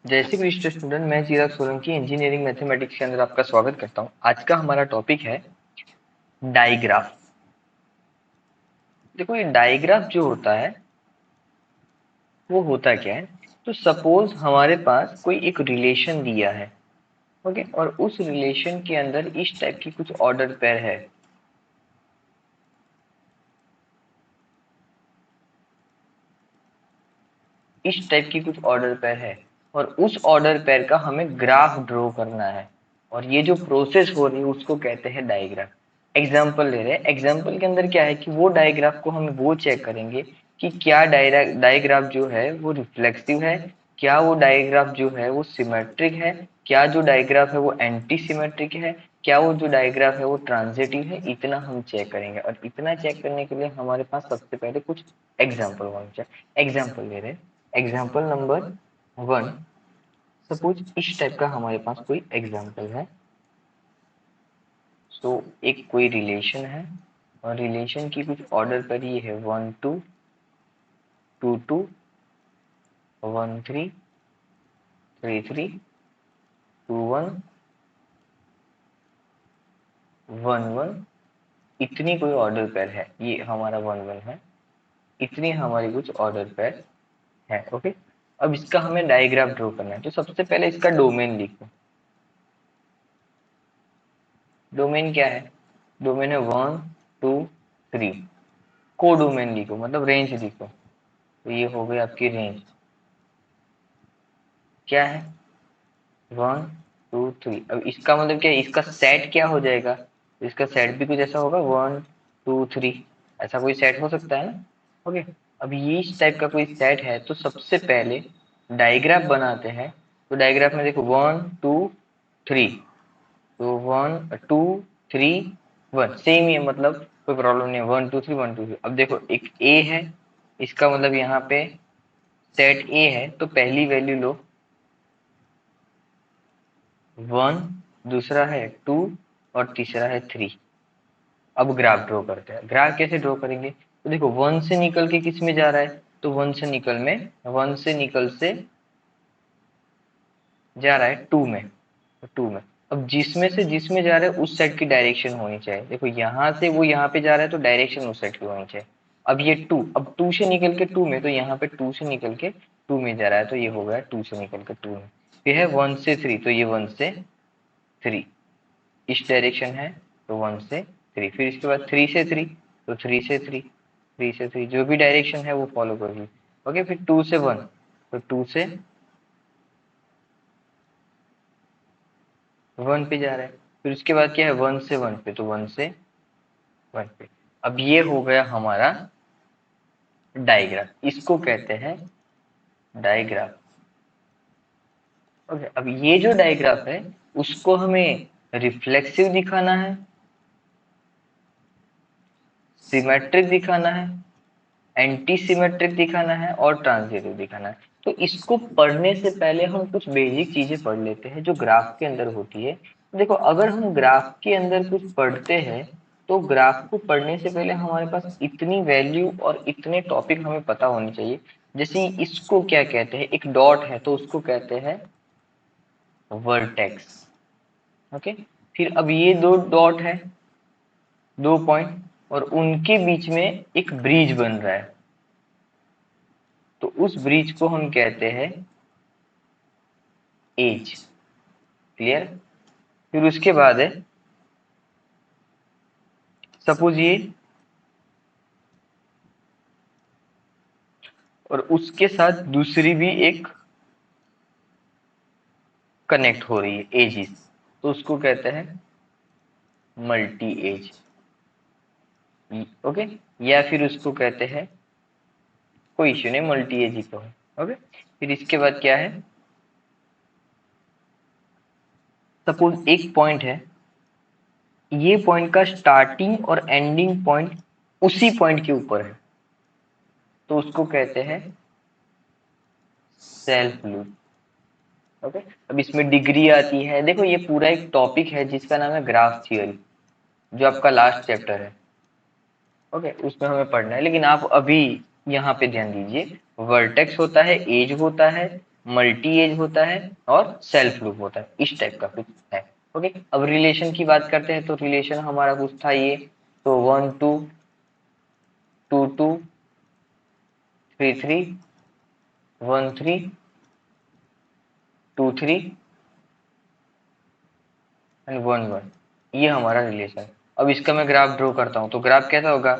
जय श्री कृष्ण स्टूडेंट, मैं चिराग Solanki engineering mathematics के अंदर आपका स्वागत करता हूं। आज का हमारा टॉपिक है डाइग्राफ। देखो, ये डाइग्राफ जो होता है वो होता क्या है। तो सपोज हमारे पास कोई एक रिलेशन दिया है, ओके, और उस रिलेशन के अंदर इस टाइप की कुछ ऑर्डर पेयर है। इस टाइप की कुछ ऑर्डर पेयर है और उस ऑर्डर पेयर का हमें ग्राफ ड्रॉ करना है, और ये जो प्रोसेस हो रही है उसको कहते हैं डायग्राफ। एग्जाम्पल ले रहे हैं। एग्जाम्पल के अंदर क्या है कि वो डायग्राफ को हम वो चेक करेंगे कि क्या डायग्राफ जो है वो रिफ्लेक्सिव है, क्या वो डायग्राफ जो है वो सिमेट्रिक है, क्या जो डायग्राफ है वो एंटी सिमेट्रिक है, क्या वो जो डायग्राफ है वो ट्रांजिटिव है। इतना हम चेक करेंगे, और इतना चेक करने के लिए हमारे पास सबसे पहले कुछ एग्जाम्पल होने चाहिए। एग्जाम्पल ले रहे हैं। एग्जाम्पल नंबर 1, सपोज इस टाइप का हमारे पास कोई एग्जाम्पल है। सो एक कोई रिलेशन है, और रिलेशन की कुछ ऑर्डर पर ये है 1 2 2 2 1 3 3 3 2 1 1 1। इतनी कोई ऑर्डर पेयर है, ये हमारा 1 1 है। इतनी हमारी कुछ ऑर्डर पेयर है, ओके। अब इसका हमें डायग्राफ ड्रॉ करना है, तो सबसे पहले इसका डोमेन लिखो। डोमेन क्या है? डोमेन है 1 2 3। को डोमेन लिखो, मतलब रेंज लिखो। तो ये हो गई आपकी रेंज। क्या है? 1 2 3। अब इसका मतलब क्या है? इसका सेट क्या हो जाएगा? तो इसका सेट भी कुछ ऐसा होगा, 1 2 3। ऐसा कोई सेट हो सकता है ना? ओके। अब ये इस टाइप का कोई सेट है, तो सबसे पहले डायग्राफ बनाते हैं। तो डायग्राफ में देखो 1 2 3। तो 1 2 3 1 सेम ही है, मतलब कोई प्रॉब्लम नहीं है। 1 2 3 1 2 3। अब देखो, एक ए है, इसका मतलब यहाँ पे सेट ए है, तो पहली वैल्यू लो 1, दूसरा है 2, और तीसरा है 3। अब ग्राफ ड्रॉ करते हैं। ग्राफ कैसे ड्रॉ करेंगे? तो देखो, 1 से निकल के किस में जा रहा है? तो 1 से निकल से जा रहा है 2 में। तो 2 में। अब जिसमें जा रहा है उस साइड की डायरेक्शन होनी चाहिए। देखो, यहाँ से वो यहाँ पे जा रहा है, तो डायरेक्शन उस साइड की होनी चाहिए। अब ये 2, अब 2 से निकल के 2 में, तो यहाँ पे 2 से निकल के 2 में जा रहा है, तो ये हो गया 2 से निकल के 2 में। फिर है 1 से 3, तो ये 1 से 3 इस डायरेक्शन है, तो 1 से 3। फिर इसके बाद 3 से 3, तो 3 से 3, 3 से 3, जो भी डायरेक्शन है वो फॉलो करिए। ओके। फिर 2 से 1, तो 2 से 1 पे जा रहा है। फिर उसके बाद क्या है? 1 से 1 पे, तो 1 से 1 पे। अब ये हो गया हमारा डायग्राफ, इसको कहते हैं डायग्राफ। ओके। अब ये जो डायग्राफ है उसको हमें रिफ्लेक्सिव दिखाना है, सिमेट्रिक दिखाना है, एंटी सिमेट्रिक दिखाना है, और ट्रांजिटिव दिखाना है। तो इसको पढ़ने से पहले हम कुछ बेसिक चीजें पढ़ लेते हैं जो ग्राफ के अंदर होती है। देखो, अगर हम ग्राफ के अंदर कुछ पढ़ते हैं, तो ग्राफ को पढ़ने से पहले हमारे पास इतनी वैल्यू और इतने टॉपिक हमें पता होने चाहिए। जैसे इसको क्या कहते हैं? एक डॉट है, तो उसको कहते हैं वर्टेक्स। ओके। फिर अब ये दो डॉट है, 2 पॉइंट, और उनके बीच में एक ब्रिज बन रहा है, तो उस ब्रिज को हम कहते हैं एज। क्लियर? फिर उसके बाद है, सपोज ये, और उसके साथ दूसरी भी एक कनेक्ट हो रही है, एजिस, तो उसको कहते हैं मल्टी एज। ओके। या फिर उसको कहते हैं, कोई इश्यू नहीं, मल्टी एज ही कहो। ओके। फिर इसके बाद क्या है? सपोज एक पॉइंट है, ये पॉइंट का स्टार्टिंग और एंडिंग पॉइंट उसी पॉइंट के ऊपर है, तो उसको कहते हैं सेल्फ लूप। ओके। अब इसमें डिग्री आती है। देखो, ये पूरा एक टॉपिक है जिसका नाम है ग्राफ थियरी, जो आपका लास्ट चैप्टर है। ओके, उसमें हमें पढ़ना है, लेकिन आप अभी यहाँ पे ध्यान दीजिए। वर्टेक्स होता है, एज होता है, मल्टी एज होता है और सेल्फ लूप होता है, इस टाइप का कुछ है। ओके, अब रिलेशन की बात करते हैं तो रिलेशन हमारा कुछ था ये, तो 1 2 2 2 3 3 1 3 2 3 एंड 1 1, ये हमारा रिलेशन। अब इसका मैं ग्राफ ड्रॉ करता हूँ तो ग्राफ कैसा होगा,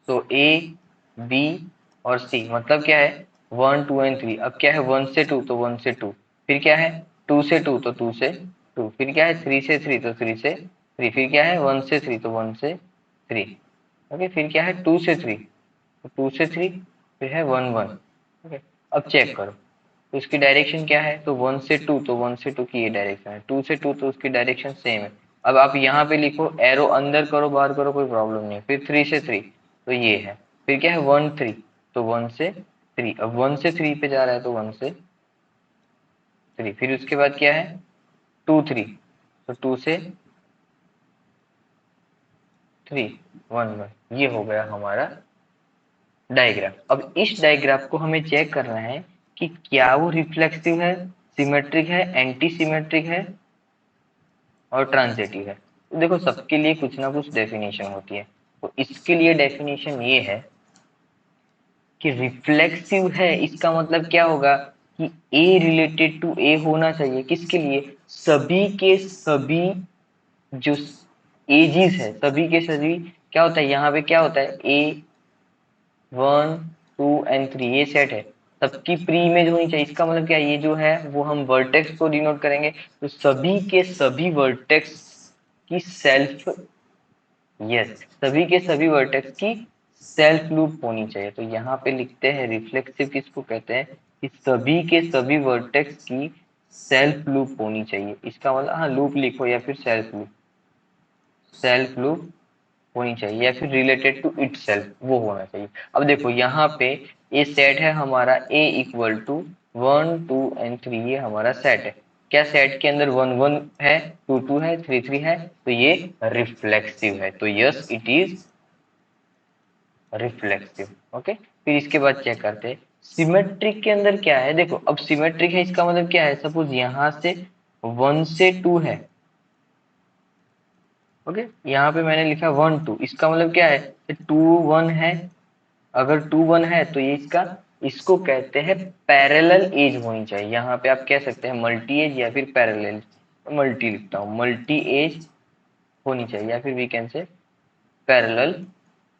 तो ए बी और सी, मतलब क्या है 1 2 एंड 3। अब क्या है 1 से 2 तो 1 से 2, फिर क्या है 2 से 2 तो 2 से 2, फिर क्या है 3 से 3 तो 3 से 3, फिर क्या है 1 से 3 तो 1 से 3। ओके, फिर क्या है 2 से 3 तो 2 से 3, फिर है 1 1। ओके, अब चेक करो तो इसकी डायरेक्शन क्या है, तो 1 से 2 तो 1 से 2 की ये डायरेक्शन है, 2 से 2 तो उसकी डायरेक्शन सेम है। अब आप यहाँ पे लिखो, एरो अंदर करो बाहर करो कोई प्रॉब्लम नहीं, फिर 3 से 3 तो ये है, फिर क्या है 1 3 तो 1 से 3, अब 1 से 3 पे जा रहा है तो 1 से 3, फिर उसके बाद क्या है 2 3 तो 2 से 3 1 1, ये हो गया हमारा डायग्राफ। अब इस डायग्राफ को हमें चेक करना है कि क्या वो रिफ्लेक्सिव है, सिमेट्रिक है, एंटी सिमेट्रिक है और ट्रांजिटिव है। तो देखो सबके लिए कुछ ना कुछ डेफिनेशन होती है, तो इसके लिए डेफिनेशन ये है कि रिफ्लेक्सिव है, इसका मतलब क्या होगा कि ए रिलेटेड टू ए होना चाहिए, किसके लिए, सभी के सभी जो एजिस है, सभी के सभी, क्या होता है यहाँ पे क्या होता है ए 1 2 एंड 3 ये सेट है, सबकी प्री इमेज होनी चाहिए। इसका मतलब क्या है, ये जो है वो हम वर्टेक्स को डिनोट करेंगे, तो सभी के सभी वर्टेक्स की सेल्फ, यस, सभी के सभी वर्टेक्स की सेल्फ लूप होनी चाहिए। तो यहाँ पे लिखते हैं रिफ्लेक्सिव किसको कहते हैं, कि सभी के सभी वर्टेक्स की सेल्फ लूप होनी चाहिए। इसका मतलब हाँ लूप लिखो या फिर सेल्फ लूप, सेल्फ लूप होनी चाहिए या फिर रिलेटेड टू इट सेल्फ वो होना चाहिए। अब देखो यहाँ पे ये सेट है हमारा ए इक्वल टू 1 2 एंड 3, ये हमारा सेट है। क्या सेट के अंदर 1 1 है, 2 2 है, 3 3 है, तो ये रिफ्लेक्सिव है, तो yes it is reflexive. Okay, फिर इसके बाद चेक करते हैं सिमेट्रिक के अंदर क्या है। देखो अब सिमेट्रिक है, इसका मतलब क्या है, सपोज यहाँ से 1 से 2 है, ओके, यहाँ पे मैंने लिखा 1 2, इसका मतलब क्या है 2 1 है, अगर 2 1 है तो ये इसका, इसको कहते हैं पैरेलल एज होनी चाहिए। यहाँ पे आप कह सकते हैं मल्टी एज या फिर पैरेलल, मल्टी लिखता हूँ, मल्टी एज होनी चाहिए या फिर we can say parallel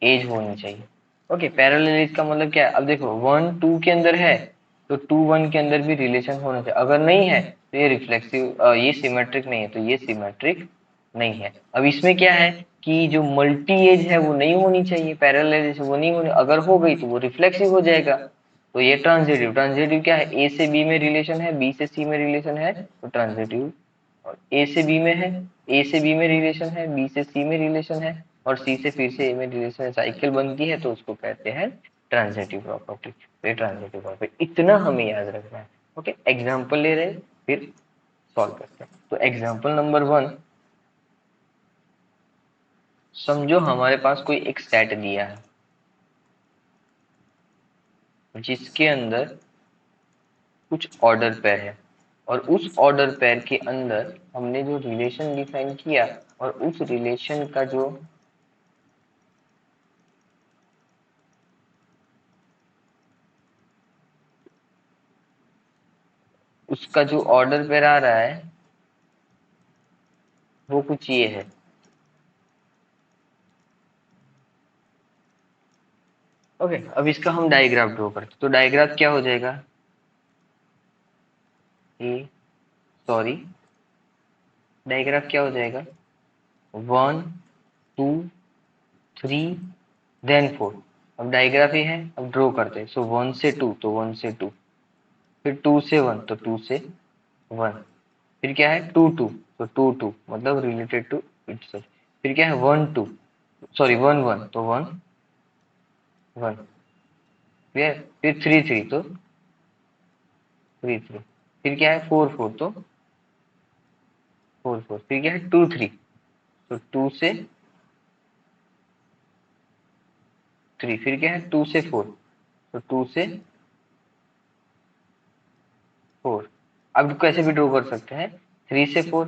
edge होनी चाहिए। ओके, पैरेलल एज का मतलब क्या है, अब देखो 1 2 के अंदर है तो 2 1 के अंदर भी रिलेशन होना चाहिए, अगर नहीं है तो ये रिफ्लेक्सिव, ये सिमेट्रिक नहीं है, तो ये सिमेट्रिक नहीं है। अब इसमें क्या है कि जो मल्टी एज है वो नहीं होनी चाहिए, पैरेलल एज वो नहीं होनी, अगर हो गई तो वो रिफ्लेक्सिव हो जाएगा, तो ये ट्रांजिटिव। ट्रांजिटिव क्या है, ए से बी में रिलेशन है, बी से सी में रिलेशन है तो ट्रांजिटिव, और ए से बी में है, ए से बी में रिलेशन है, बी से सी में रिलेशन है और सी से फिर से ए में रिलेशन है, साइकिल बनती है तो उसको कहते हैं ट्रांजिटिव प्रॉपर्टी। तो ये ट्रांजिटिव प्रॉपर्टी, इतना हमें याद रखना है। ओके, एग्जांपल ले रहे हैं फिर सॉल्व करते हैं। तो एग्जांपल नंबर 1, समझो हमारे पास कोई एक सेट दिया है जिसके अंदर कुछ ऑर्डर पेयर है, और उस ऑर्डर पेयर के अंदर हमने जो रिलेशन डिफाइन किया, और उस रिलेशन का जो उसका जो ऑर्डर पेयर आ रहा है वो कुछ ये है। ओके, अब इसका हम डायग्राफ ड्रॉ करते, तो डायग्राफ क्या हो जाएगा, ए सॉरी, डायग्राफ क्या हो जाएगा 1 2 3 देन 4। अब डायग्राफ ये है, अब ड्रॉ करते हैं। सो 1 से 2 तो 1 से 2, फिर 2 से 1 तो 2 से 1, फिर क्या है 2 2 तो 2 2 मतलब रिलेटेड टू इटसेल्फ, फिर क्या है 1 2 सॉरी 1 1 तो 1 1, फिर 3 3 तो 3 3, फिर क्या है 4 4 तो 4 4, फिर क्या है 2 3 तो 2 से 3, फिर क्या है 2 से 4 तो 2 से 4। अब कैसे भी ड्रॉ कर सकते हैं, 3 से 4।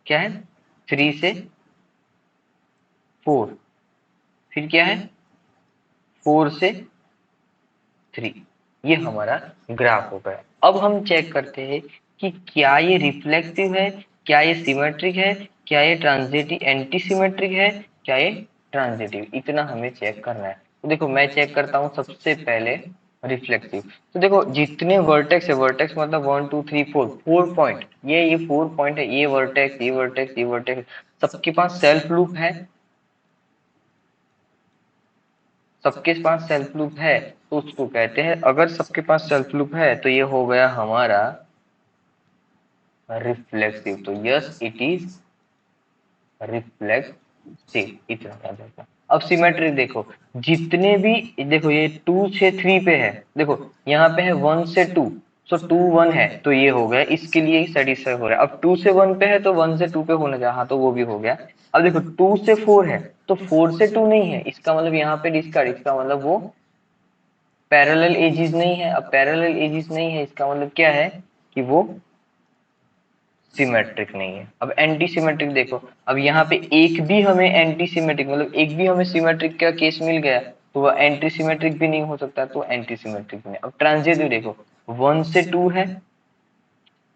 क्या है, 3 से 4, फिर क्या है 4 से 3। ये हमारा ग्राफ हो गया। अब हम चेक करते हैं कि क्या ये रिफ्लेक्सिव है, क्या ये सिमेट्रिक है, क्या ये ट्रांजिटिव एंटी सिमेट्रिक है, क्या ये ट्रांजिटिव, इतना हमें चेक करना है। तो देखो मैं चेक करता हूँ सबसे पहले रिफ्लेक्सिव। तो देखो जितने वर्टेक्स है, वर्टेक्स मतलब 1 2 3 4, 4 पॉइंट, ये 4 पॉइंट है, ये वर्टेक्स, ये वर्टेक्स, ये वर्टेक्स, सबके पास सेल्फ लूप है। सबके पास सेल्फ लूप है तो उसको कहते हैं, अगर सबके पास सेल्फ लूप है तो ये हो गया हमारा रिफ्लेक्सिव। तो यस इट इज रिफ्लेक्सिव, इतना याद रखना। अब सिमेट्रिक देखो, जितने भी, देखो ये 2 से 3 पे है, देखो यहाँ पे है 1 से 2, सो 2 1 है तो ये हो गया, इसके लिए सेटिस्फाई हो रहा है। अब 2 से 1 पे है तो 1 से 2 पे होना चाहिए, हाँ तो वो भी हो गया। अब देखो 2 से 4 है तो 4 से 2 नहीं है, इसका मतलब यहाँ पे डिस्कार्ड, इसका मतलब वो पैरेलल एजिस नहीं है। अब पैरेलल एजिस नहीं है इसका मतलब क्या है कि वो सिमेट्रिक नहीं है। अब एंटी सिमेट्रिक देखो, अब यहाँ पे एक भी हमें एंटी सिमेट्रिक मतलब एक भी हमें सिमेट्रिक का केस मिल गया तो वह एंटी सिमेट्रिक भी नहीं हो सकता, तो एंटी सिमेट्रिक नहीं। अब ट्रांजिटिव देखो, 1 से 2 है,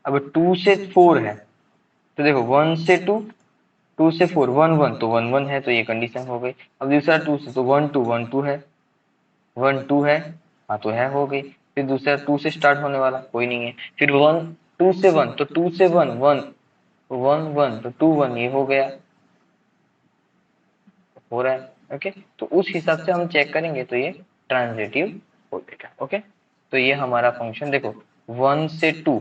अब 2 से 4 है, तो देखो 1 से 2, 2 से 4, 1 1 तो 1 1 है, तो ये कंडीशन हो गई। अब दूसरा 2 से, तो 1 2 1 2 है, 1 2 है, हाँ तो है, हो गई। फिर दूसरा 2 से स्टार्ट होने वाला कोई नहीं है, फिर 1 2 से 1, तो 2 से 1 1 1 1 तो 2 1, ये हो गया, हो रहा है। ओके, तो उस हिसाब से हम चेक करेंगे तो ये ट्रांजिटिव हो जाएगा। ओके, तो ये हमारा फंक्शन देखो 1 से 2,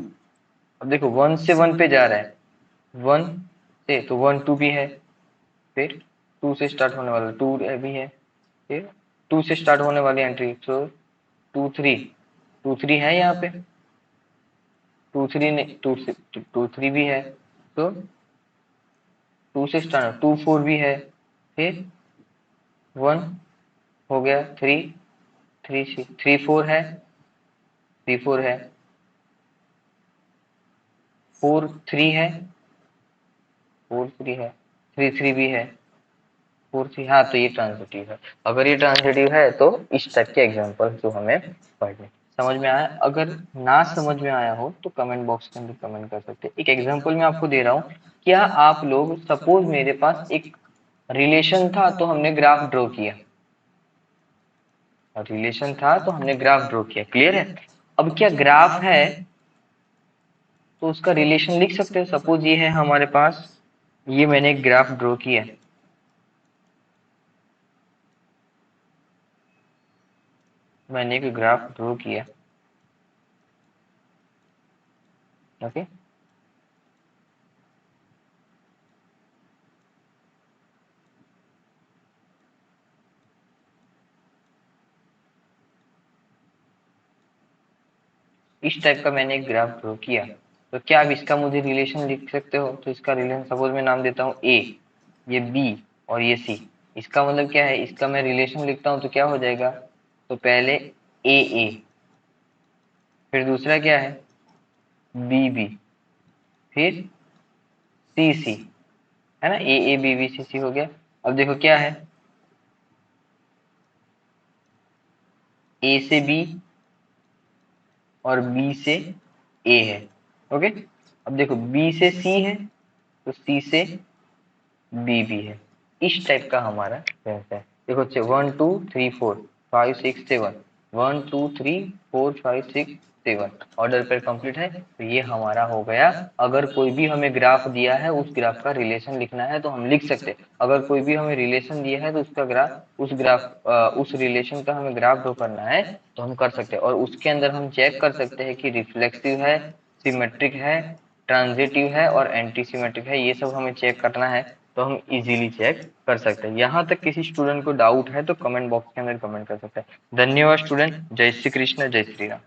अब देखो 1 से 1 पे जा रहा है, 1 से, तो 1 2 भी है, फिर 2 से स्टार्ट होने वाला 2 भी है, फिर 2 से स्टार्ट होने वाली एंट्री, तो 2 3, 2 3 है यहाँ पे, 2 3 नहीं, 2 से 2 3 भी है, तो 2 से स्टार्ट 2 4 भी है, फिर 1 हो गया, 3 3 3 4 है, 3 4 है, 4 3 है, 4 3 है, 3 3 भी है, 4 3, हाँ तो ये ट्रांजिटिव है। अगर ये ट्रांजिटिव है तो इस टाइप के एग्जांपल जो हमें पढ़ने समझ में आया। अगर ना समझ में आया हो तो कमेंट बॉक्स के अंदर कमेंट कर सकते हैं। एक एग्जांपल मैं आपको दे रहा हूँ, क्या आप लोग, सपोज मेरे पास एक रिलेशन था तो हमने ग्राफ ड्रॉ किया, रिलेशन था तो हमने ग्राफ ड्रॉ किया, क्लियर है। अब क्या ग्राफ है तो उसका रिलेशन लिख सकते हो। सपोज ये है हमारे पास, ये मैंने एक ग्राफ ड्रॉ किया, मैंने एक ग्राफ ड्रॉ किया, ओके। इस टाइप का मैंने एक ग्राफ ड्रॉ किया, तो क्या आप इसका मुझे रिलेशन लिख सकते हो। तो इसका रिलेशन सपोज मैं नाम देता हूँ ए, ये बी और ये सी। इसका मतलब क्या है, इसका मैं रिलेशन लिखता हूँ तो क्या हो जाएगा, तो पहले ए, फिर दूसरा क्या है बी, फिर सी, है ना, ए बी सी हो गया। अब देखो क्या है, ए से बी और बी से ए है, ओके। अब देखो बी से सी है तो सी से बी भी है। इस टाइप का हमारा सेंस है। देखो 1 2 3 4 5 6 7, 1 2 3 4 5 6 7 ऑर्डर पर कंप्लीट है। तो ये हमारा हो गया। अगर कोई भी हमें ग्राफ दिया है, उस ग्राफ का रिलेशन लिखना है तो हम लिख सकते हैं। अगर कोई भी हमें रिलेशन दिया है तो उसका ग्राफ, उस रिलेशन का हमें ग्राफ ड्रॉ करना है तो हम कर सकते हैं। और उसके अंदर हम चेक कर सकते हैं कि रिफ्लेक्सिव है, सिमेट्रिक है, ट्रांजिटिव है और एंटी सिमेट्रिक है। ये सब हमें चेक करना है तो हम इजीली चेक कर सकते हैं। यहाँ तक किसी स्टूडेंट को डाउट है तो कमेंट बॉक्स के अंदर कमेंट कर सकते हैं। धन्यवाद स्टूडेंट, जय श्री कृष्ण, जय श्री राम।